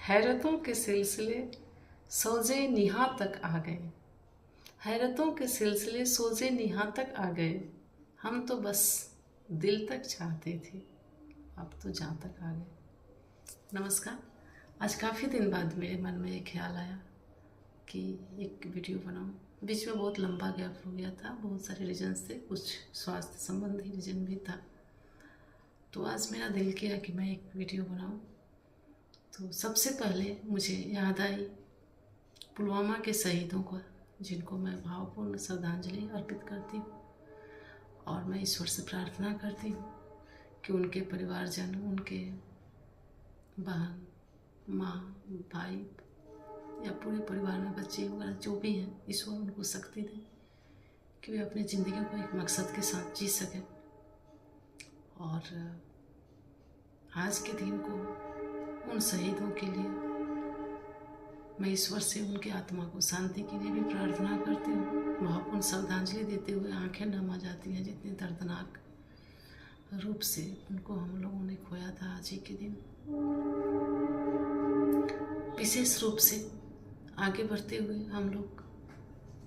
हैरतों के सिलसिले सोजे निहा तक आ गए। हैरतों के सिलसिले सोजे निहा तक आ गए। हम तो बस दिल तक चाहते थे, अब तो जहाँ तक आ गए। नमस्कार। आज काफ़ी दिन बाद मेरे मन में एक ख्याल आया कि एक वीडियो बनाऊं। बीच में बहुत लंबा गैप हो गया था, बहुत सारे रीजन्स थे, कुछ स्वास्थ्य संबंधी रीजन भी था। तो आज मेरा दिल किया कि मैं एक वीडियो बनाऊं। तो सबसे पहले मुझे याद आई पुलवामा के शहीदों को, जिनको मैं भावपूर्ण श्रद्धांजलि अर्पित करती हूँ। और मैं ईश्वर से प्रार्थना करती हूँ कि उनके परिवारजन, उनके बहन, माँ, भाई या पूरे परिवार में बच्चे वगैरह जो भी हैं, ईश्वर उनको शक्ति दे कि वे अपनी ज़िंदगी को एक मकसद के साथ जी सकें। और आज के दिन को उन शहीदों के लिए मैं ईश्वर से उनके आत्मा को शांति के लिए भी प्रार्थना करती हूँ। भावपूर्ण श्रद्धांजलि देते हुए आंखें नम आ जाती हैं, जितने दर्दनाक रूप से उनको हम लोगों ने खोया था आज ही के दिन। विशेष रूप से आगे बढ़ते हुए हम लोग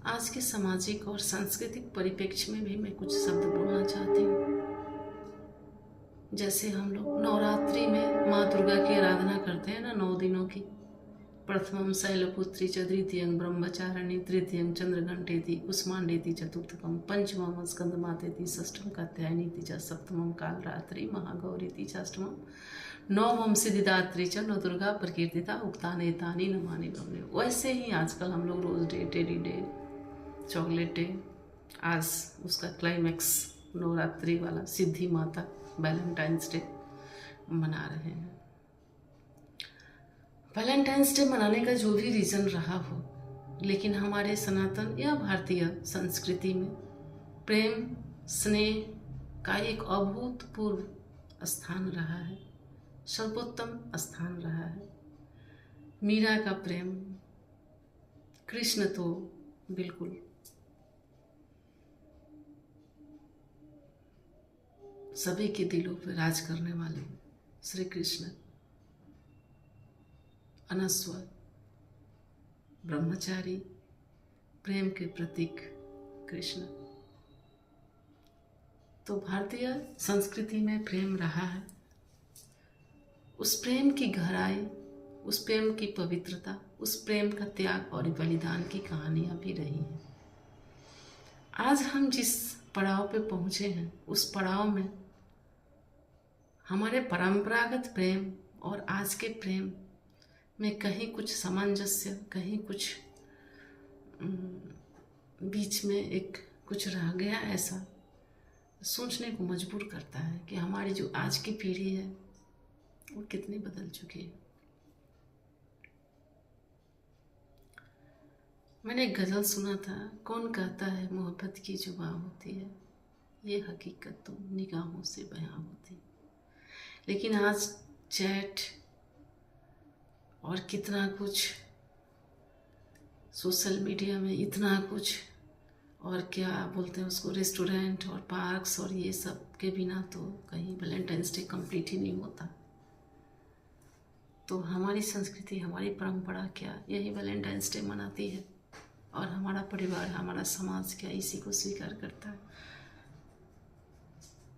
आज के सामाजिक और सांस्कृतिक परिप्रेक्ष्य में भी मैं कुछ शब्द बोलना चाहती हूँ। जैसे हम लोग नवरात्रि में माँ दुर्गा की आराधना करते हैं ना, 9 दिनों की। प्रथमं शैलपुत्री च, द्वितीयं ब्रह्मचारिणी, तृतीयं चंद्रघंटेति, कुष्मांडेति, चतुर्थकं पंचमं स्कंदमातेति, षष्ठम कात्यायनीति च, सप्तमं कालरात्रि महागौरीति च, अष्टमं नवमं सिद्धिदात्री च, नवदुर्गा प्रकीर्तिता उक्तानि एतानि नमानि ब्रह्मणे। वैसे ही आजकल हम लोग rose day, teddy day, chocolate day, आज उसका क्लाइमैक्स नवरात्रि वाला सिद्धि माता वैलेंटाइंस डे मना रहे हैं। वैलेंटाइंस डे मनाने का जो भी रीज़न रहा हो, लेकिन हमारे सनातन या भारतीय संस्कृति में प्रेम स्नेह का एक अभूतपूर्व स्थान रहा है, सर्वोत्तम स्थान रहा है। मीरा का प्रेम, कृष्ण तो बिल्कुल सभी के दिलों पर राज करने वाले श्री कृष्ण, अनस्वर ब्रह्मचारी, प्रेम के प्रतीक कृष्ण। तो भारतीय संस्कृति में प्रेम रहा है। उस प्रेम की गहराई, उस प्रेम की पवित्रता, उस प्रेम का त्याग और बलिदान की कहानियां भी रही हैं। आज हम जिस पड़ाव पे पहुंचे हैं, उस पड़ाव में हमारे परंपरागत प्रेम और आज के प्रेम में कहीं कुछ सामंजस्य, कहीं कुछ बीच में एक कुछ रह गया, ऐसा सोचने को मजबूर करता है कि हमारी जो आज की पीढ़ी है वो कितनी बदल चुकी है। मैंने एक गज़ल सुना था, कौन कहता है मोहब्बत की जुबां होती है, ये हकीकत तो निगाहों से बयां होती। लेकिन आज चैट और कितना कुछ सोशल मीडिया में, इतना कुछ, और क्या बोलते हैं उसको, रेस्टोरेंट और पार्क्स और ये सब के बिना तो कहीं वैलेंटाइंस डे कंप्लीट ही नहीं होता। तो हमारी संस्कृति, हमारी परंपरा क्या यही वैलेंटाइंस डे मनाती है, और हमारा परिवार, हमारा समाज क्या इसी को स्वीकार करता है।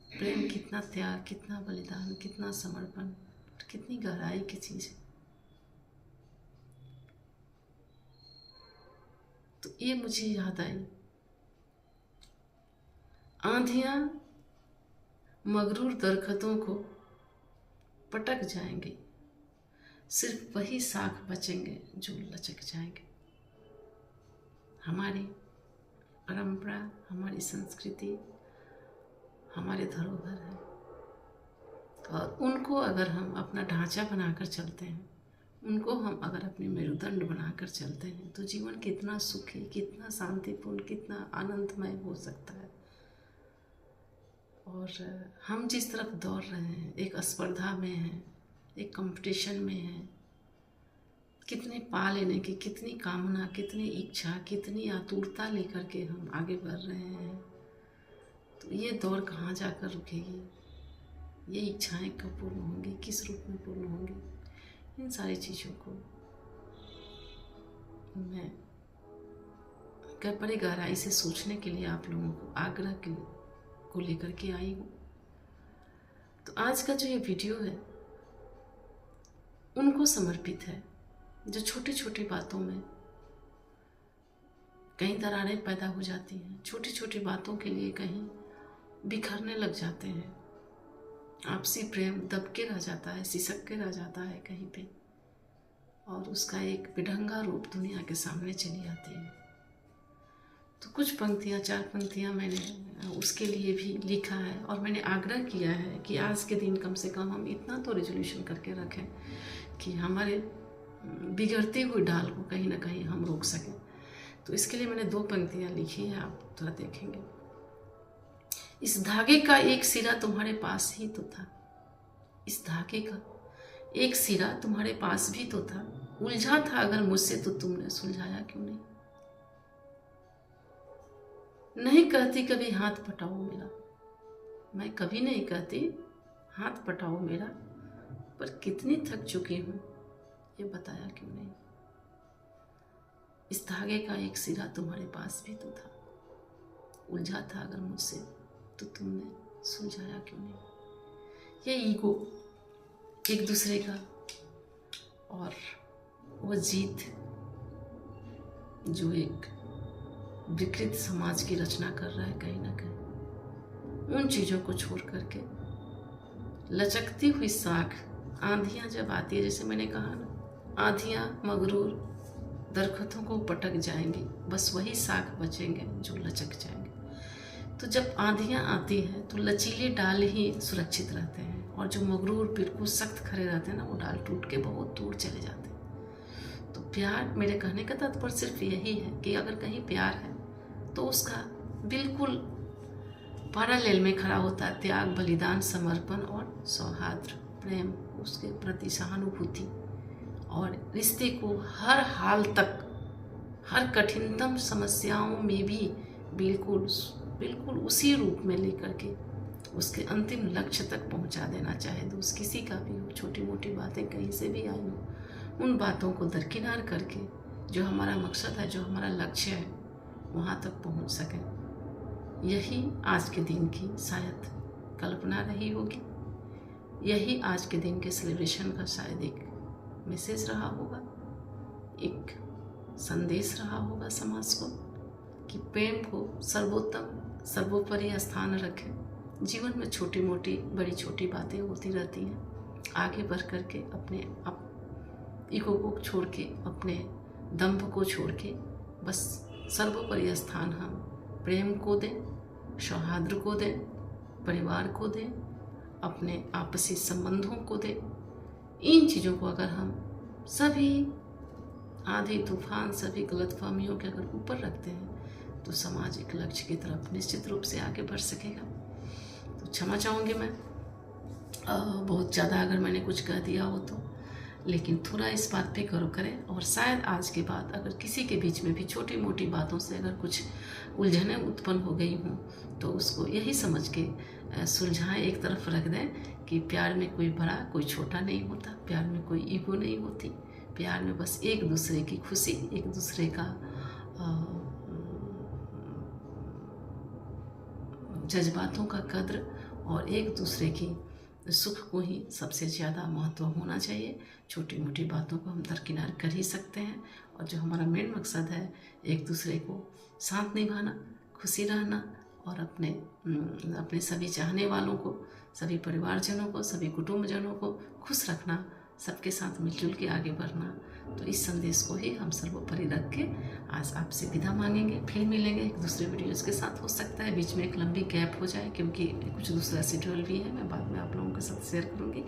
प्रेम कितना त्याग, कितना बलिदान, कितना समर्पण, कितनी गहराई की चीज़ है। तो ये मुझे याद आई, आंधियां मगरूर दरख्तों को पटक जाएंगे, सिर्फ वही शाख बचेंगे जो लचक जाएंगे। हमारी परंपरा, हमारी संस्कृति, हमारे धरोहर है, और उनको अगर हम अपना ढांचा बनाकर चलते हैं, उनको हम अगर अपनी मेरुदंड बनाकर चलते हैं, तो जीवन कितना सुखी, कितना शांतिपूर्ण, कितना आनंदमय हो सकता है। और हम जिस तरफ दौड़ रहे हैं, एक स्पर्धा में हैं, एक कंपटीशन में हैं, कितने पा लेने की, कितनी कामना, कितनी इच्छा, कितनी आतुरता लेकर के हम आगे बढ़ रहे हैं। तो ये दौड़ कहाँ जाकर रुकेगी? ये इच्छाएं कब पूर्ण होंगी, किस रूप में पूर्ण होंगी? इन सारी चीज़ों को मैं बड़ी गहराई से सोचने के लिए आप लोगों को आग्रह को लेकर के आई हूँ। तो आज का जो ये वीडियो है उनको समर्पित है जो छोटी छोटी बातों में कहीं दरारें पैदा हो जाती हैं, छोटी छोटी बातों के लिए कहीं बिखरने लग जाते हैं, आपसी प्रेम दबके रह जाता है, सिसक के रह जाता है कहीं पे, और उसका एक बिढंगा रूप दुनिया के सामने चली आती है। तो कुछ पंक्तियाँ, 4 पंक्तियाँ मैंने उसके लिए भी लिखा है और मैंने आग्रह किया है कि आज के दिन कम से कम हम इतना तो रेजोल्यूशन करके रखें कि हमारे बिगड़ते हुए डाल को कहीं ना कहीं हम रोक सकें। तो इसके लिए मैंने 2 पंक्तियाँ लिखी हैं, आप थोड़ा देखेंगे। इस धागे का एक सिरा तुम्हारे पास ही तो था, इस धागे का एक सिरा तुम्हारे पास भी तो था, उलझा था अगर मुझसे तो तुमने सुलझाया क्यों नहीं। नहीं कहती कभी हाथ पटाओ मेरा, मैं कभी नहीं कहती हाथ पटाओ मेरा, पर कितनी थक चुकी हूँ ये बताया क्यों नहीं। इस धागे का एक सिरा तुम्हारे पास भी तो था, उलझा था अगर मुझसे तो तुमने सुलझाया क्यों नहीं। ये ईगो एक दूसरे का और वो जीत जो एक विकृत समाज की रचना कर रहा है कहीं ना कहीं, उन चीज़ों को छोड़ करके लचकती हुई साख, आंधियाँ जब आती है, जैसे मैंने कहा ना, आंधियाँ मगरूर दरख्तों को पटक जाएंगी, बस वही साख बचेंगे जो लचक जाएंगे। तो जब आंधियाँ आती हैं तो लचीले डाल ही सुरक्षित रहते हैं, और जो मगरूर बिल्कुल सख्त खड़े रहते हैं ना, वो डाल टूट के बहुत दूर चले जाते हैं। तो प्यार, मेरे कहने का तात्पर्य सिर्फ यही है कि अगर कहीं प्यार है तो उसका बिल्कुल पैरेलल में खड़ा होता है त्याग, बलिदान, समर्पण और सौहार्द, प्रेम, उसके प्रति सहानुभूति, और रिश्ते को हर हाल तक, हर कठिनतम समस्याओं में भी बिल्कुल उसी रूप में लेकर के उसके अंतिम लक्ष्य तक पहुंचा देना, चाहे दोस्त किसी का भी हो, छोटी मोटी बातें कहीं से भी आई हो, उन बातों को दरकिनार करके जो हमारा मकसद है, जो हमारा लक्ष्य है, वहाँ तक पहुँच सकें। यही आज के दिन की शायद कल्पना रही होगी, यही आज के दिन के सेलिब्रेशन का शायद एक मैसेज रहा होगा, एक संदेश रहा होगा समाज को कि प्रेम को सर्वोत्तम, सर्वोपरि स्थान रखें। जीवन में छोटी मोटी, बड़ी छोटी बातें होती रहती हैं, आगे बढ़ करके अपने ईगो को छोड़ के, अपने दंभ को छोड़ के, बस सर्वोपरि स्थान हम प्रेम को दें, सौहार्द को दें, परिवार को दें, अपने आपसी संबंधों को दें। इन चीज़ों को अगर हम सभी आंधी तूफान, सभी गलतफहमियों के अगर ऊपर रखते हैं तो समाज एक लक्ष्य की तरफ निश्चित रूप से आगे बढ़ सकेगा। तो क्षमा चाहूँगी मैं बहुत ज़्यादा अगर मैंने कुछ कह दिया हो तो, लेकिन थोड़ा इस बात पे गौर करें, और शायद आज के बाद अगर किसी के बीच में भी छोटी मोटी बातों से अगर कुछ उलझनें उत्पन्न हो गई हों तो उसको यही समझ के सुलझाएं, एक तरफ रख दें कि प्यार में कोई बड़ा कोई छोटा नहीं होता, प्यार में कोई ईगो नहीं होती, प्यार में बस एक दूसरे की खुशी, एक दूसरे का जज्बातों का कद्र और एक दूसरे की सुख को ही सबसे ज़्यादा महत्व होना चाहिए। छोटी मोटी बातों को हम दरकिनार कर ही सकते हैं, और जो हमारा मेन मकसद है एक दूसरे को साथ निभाना, खुशी रहना, और अपने सभी चाहने वालों को, सभी परिवारजनों को, सभी कुटुंबजनों को खुश रखना, सबके साथ मिलजुल के आगे बढ़ना। तो इस संदेश को ही हम सर्वोपरि रख के आज आपसे विदा मांगेंगे। फिर मिलेंगे एक दूसरे वीडियोज़ के साथ। हो सकता है बीच में एक लंबी गैप हो जाए क्योंकि कुछ दूसरा शेड्यूल भी है, मैं बाद में आप लोगों के साथ शेयर करूँगी।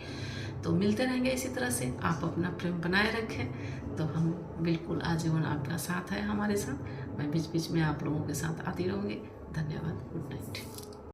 तो मिलते रहेंगे इसी तरह से। आप अपना प्रेम बनाए रखें तो हम बिल्कुल आजीवन आपका साथ है हमारे साथ। मैं बीच बीच में आप लोगों के साथ आती रहूँगी। धन्यवाद। Good night.